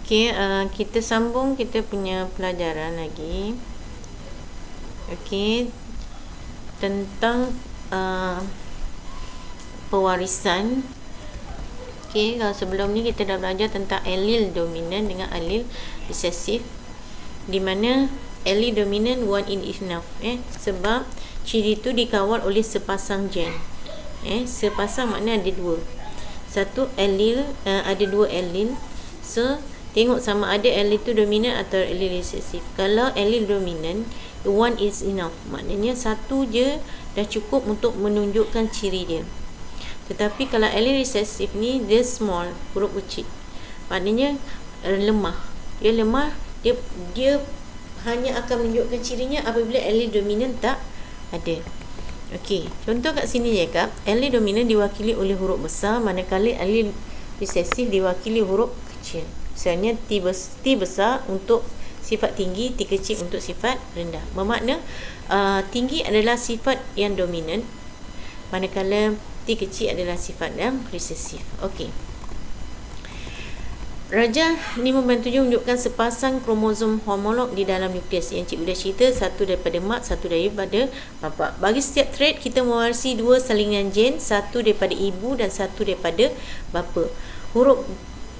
Okey, kita sambung kita punya pelajaran lagi. Okey, tentang pewarisan. Okey, kalau sebelum ni kita dah belajar tentang allele dominan dengan allele recessive, di mana allele dominan one in enough, sebab ciri itu dikawal oleh sepasang gen. Sepasang makna ada dua. Satu allele, ada dua allele. So tengok sama ada allele itu dominan atau allele recessive. Kalau allele dominan, one is enough. Maknanya satu je dah cukup untuk menunjukkan ciri dia. Tetapi kalau allele recessive ni, dia small, huruf kecil. Maknanya lemah. Dia lemah, dia hanya akan menunjukkan cirinya apabila allele dominan tak ada. Okey, contoh kat sini je kak, allele dominan diwakili oleh huruf besar, manakala allele recessive diwakili huruf kecil. Misalnya T besar untuk sifat tinggi, T kecil untuk sifat rendah. Bermakna tinggi adalah sifat yang dominan, manakala T kecil adalah sifat yang recessive. Okey. Rajah 5/7 menunjukkan sepasang kromosom homolog di dalam nukleus. Yang cikgu dah cerita, satu daripada mak, satu daripada bapa. Bagi setiap trait, kita mewarisi dua salinan gen, satu daripada ibu dan satu daripada bapa. Huruf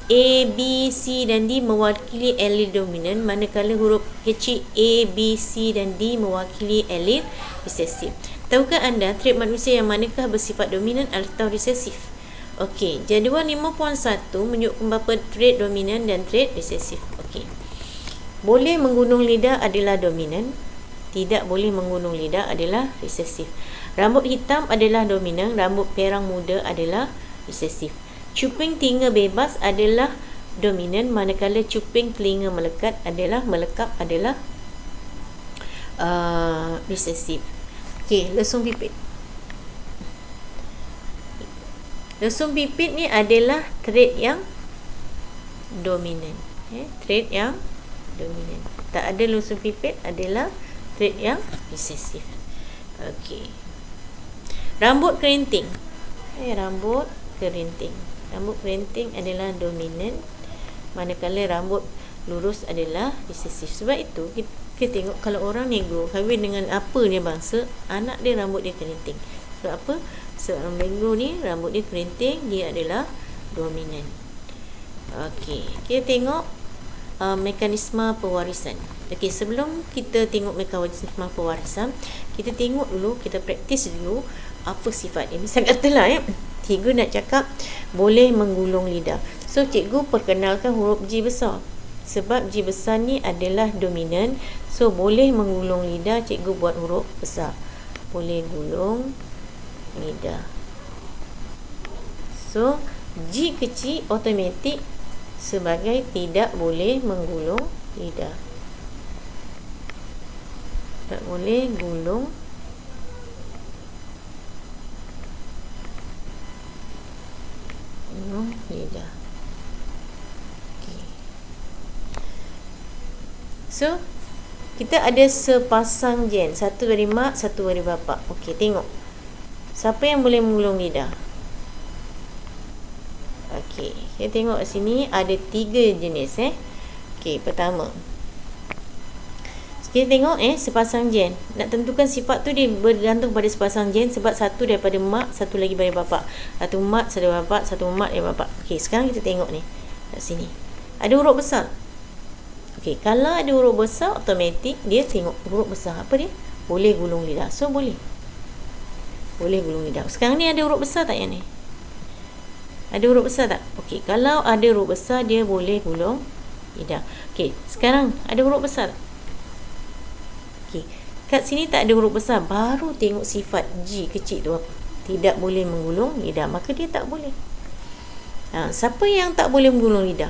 A, B, C dan D mewakili allele dominan, manakala huruf kecil A, B, C dan D mewakili allele recessive. Tahukah anda trait manusia yang manakah bersifat dominan atau recessive? Okey, jadual 5.1 menunjukkan beberapa trait dominan dan trait recessive. Okey. Boleh menggunung lidah adalah dominan, tidak boleh menggunung lidah adalah recessive. Rambut hitam adalah dominan, rambut perang muda adalah recessive. Cuping telinga bebas adalah dominan, manakala cuping telinga melekap adalah recessive. Okey, lesung pipit. Lesung pipit ni adalah trait yang dominan. Trait yang dominan. Tak ada lesung pipit adalah trait yang recessive. Okey. Rambut kerinting. Rambut kerinting. Rambut kerinting adalah dominan, manakala rambut lurus adalah recessive. Sebab itu kita tengok kalau orang negro kahwin dengan apa dia bangsa, anak dia rambut dia kerinting. Sebab apa? Sebab orang negro ni rambut dia kerinting, dia adalah dominan. Okey, kita tengok mekanisme pewarisan. Okey, sebelum kita tengok mekanisme pewarisan, kita tengok dulu, kita praktis dulu apa sifat dia. Misal katalah cikgu nak cakap boleh menggulung lidah. So cikgu perkenalkan huruf G besar. Sebab G besar ni adalah dominan, so boleh menggulung lidah, cikgu buat huruf besar. Boleh gulung lidah. So G kecil automatik sebagai tidak boleh menggulung lidah. Tak boleh gulung lidah. Okay. So kita ada sepasang gen, satu dari mak, satu dari bapa. Okey, tengok. Siapa yang boleh menggulung lidah? Okey, kita tengok sini ada 3 jenis. Okey, pertama. Kita tengok sepasang gen. Nak tentukan sifat tu dia bergantung pada sepasang gen, sebab satu daripada mak, satu lagi daripada bapa. Satu mak, satu bapa, satu mak daripada bapa. Okey, sekarang kita tengok ni. Kat sini. Ada huruf besar. Okey, kalau ada huruf besar, automatik dia tengok huruf besar. Apa dia? Boleh gulung lidah. So boleh. Boleh gulung lidah. Sekarang ni ada huruf besar tak yang ni? Ada huruf besar tak? Okey, kalau ada huruf besar, dia boleh gulung lidah. Okey, sekarang ada huruf besar tak? Okey, kat sini tak ada huruf besar, baru tengok sifat G kecil tu apa. Tidak boleh menggulung lidah, maka dia tak boleh. Siapa yang tak boleh menggulung lidah?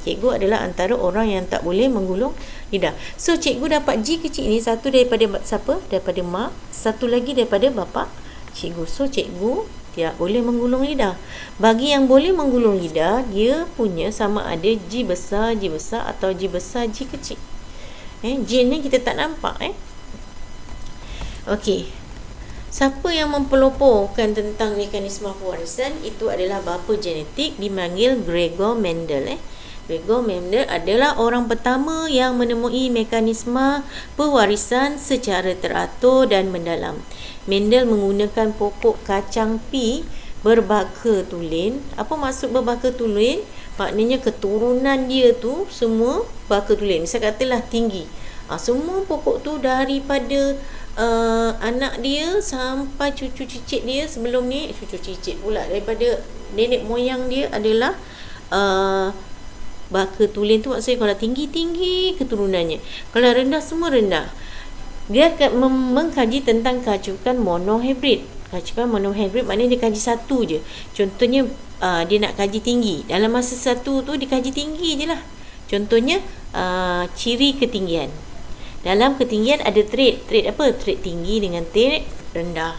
Cikgu adalah antara orang yang tak boleh menggulung lidah. So cikgu dapat G kecil ni, satu daripada siapa? Daripada mak, satu lagi daripada bapa cikgu. So cikgu tidak boleh menggulung lidah. Bagi yang boleh menggulung lidah, dia punya sama ada G besar atau G besar, G kecil. G ni kita tak nampak. Okey. Siapa yang mempeloporkan tentang mekanisme pewarisan? Itu adalah bapa genetik, dipanggil Gregor Mendel. Gregor Mendel adalah orang pertama yang menemui mekanisme pewarisan secara teratur dan mendalam. Mendel menggunakan pokok kacang pi berbaka tulen. Apa maksud berbaka tulen? Maknanya keturunan dia tu semua baka tulen. Misal katalah tinggi. Semua pokok tu daripada anak dia sampai cucu cicit dia sebelum ni, cucu cicit pula, daripada nenek moyang dia adalah baka tulen tu. Maksudnya kalau tinggi-tinggi keturunannya, kalau rendah semua rendah. Dia akan mengkaji tentang kacukan monohybrid. Kacukan monohybrid maknanya dia kaji satu je. Contohnya dia nak kaji tinggi, dalam masa satu tu dia kaji tinggi je lah. Contohnya ciri ketinggian. Dalam ketinggian ada trait apa? Trait tinggi dengan trait rendah.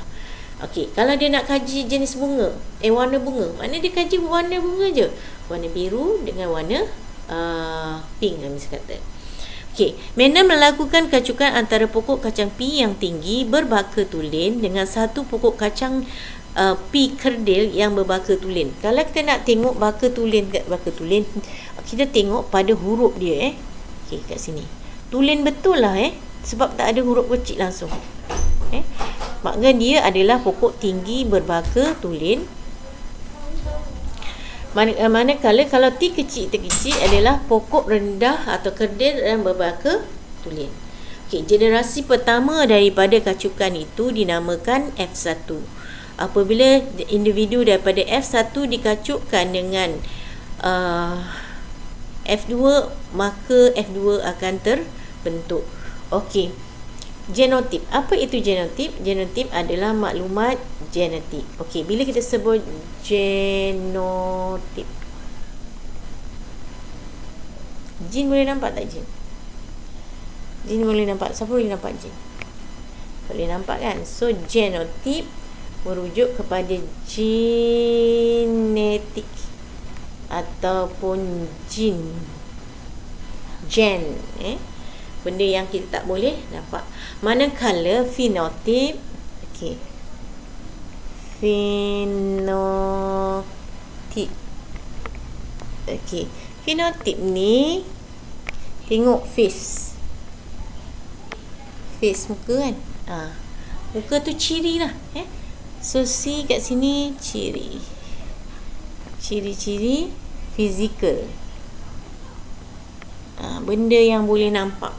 Okey, kalau dia nak kaji jenis bunga, warna bunga, maknanya dia kaji warna bunga je. Warna biru dengan warna pink misal kata. Okey, Mendel melakukan kacukan antara pokok kacang pi yang tinggi berbaka tulen dengan satu pokok kacang pi kerdil yang berbaka tulen. Kalau kita nak tengok baka tulen, kita tengok pada huruf dia Okey, kat sini. Tulen betul lah sebab tak ada huruf kecil langsung. Maknanya dia adalah pokok tinggi berbaka tulen. Manakala kalau T kecil adalah pokok rendah atau kerdil dan berbaka tulen. Okey, generasi pertama daripada kacukan itu dinamakan F1. Apabila individu daripada F1 dikacukkan dengan F2, maka F2 akan terbentuk. Okey. Genotip. Apa itu genotip? Genotip adalah maklumat genetik. Okey, bila kita sebut genotip, jin boleh nampak tak jin? Jin boleh nampak. Siapa boleh nampak jin? Boleh nampak kan? So genotip merujuk kepada genetik ataupun gen, benda yang kita tak boleh nampak. Manakala fenotip, okey, fenotip, okey, fenotip ni tengok face muka kan. Muka tu ciri lah. So C kat sini ciri-ciri fizikal. Benda yang boleh nampak,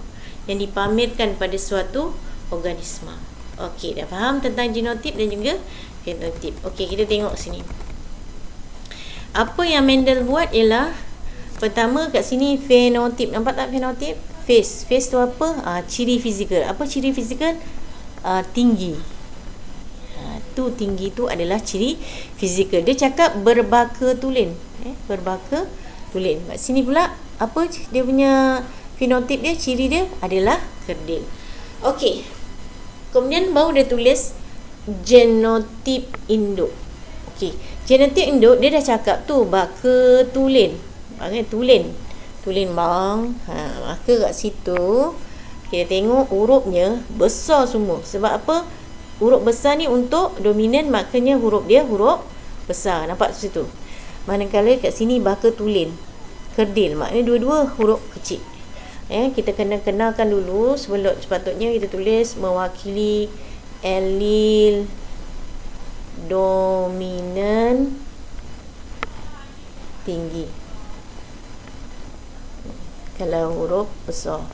yang dipamerkan pada suatu organisma. Okey, dah faham tentang genotip dan juga fenotip. Okey, kita tengok sini. Apa yang Mendel buat ialah, pertama kat sini fenotip. Nampak tak fenotip? Face tu apa? Ciri fizikal. Apa ciri fizikal? Tinggi. Tu tinggi tu adalah ciri fizikal. Dia cakap berbaka tulen. Berbaka tulen. Kat sini pula apa dia punya fenotip dia, ciri dia adalah kerdil. Okey. Kemudian baru dia tulis genotip induk. Okey. Genotip induk dia dah cakap tu baka tulen. Maknanya tulen bang. Maka kat situ kita tengok hurufnya besar semua. Sebab apa? Huruf besar ni untuk dominan, maknanya huruf dia huruf besar. Nampak situ. Manakala kat sini baka tulen, kerdil, maknanya dua-dua huruf kecil. Kita kena kenalkan dulu sebelum sepatutnya kita tulis mewakili alil dominan tinggi kalau huruf besar.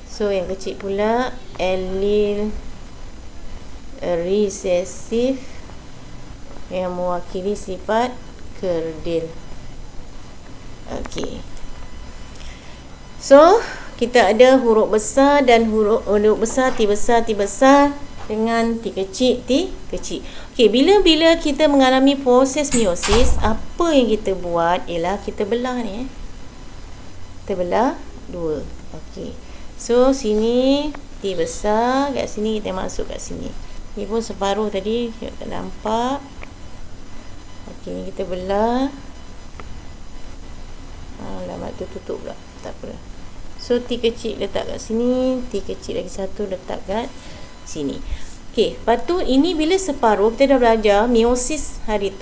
So yang kecil pula alil resesif yang mewakili sifat kerdil. Okey. So kita ada huruf besar dan huruf besar, T besar dengan T kecil. Okey, bila kita mengalami proses meiosis, apa yang kita buat ialah kita belah ni. Kita belah dua. Okey. So sini T besar, kat sini kita masuk kat sini. Ni pun separuh tadi, kita nampak. Okey, ni kita belah. Alamat tu tutup pula. Tak apa. So T kecil letak kat sini, T kecil lagi satu letak kat sini. Okey, lepas tu ini bila separuh kita dah belajar meiosis hari tu.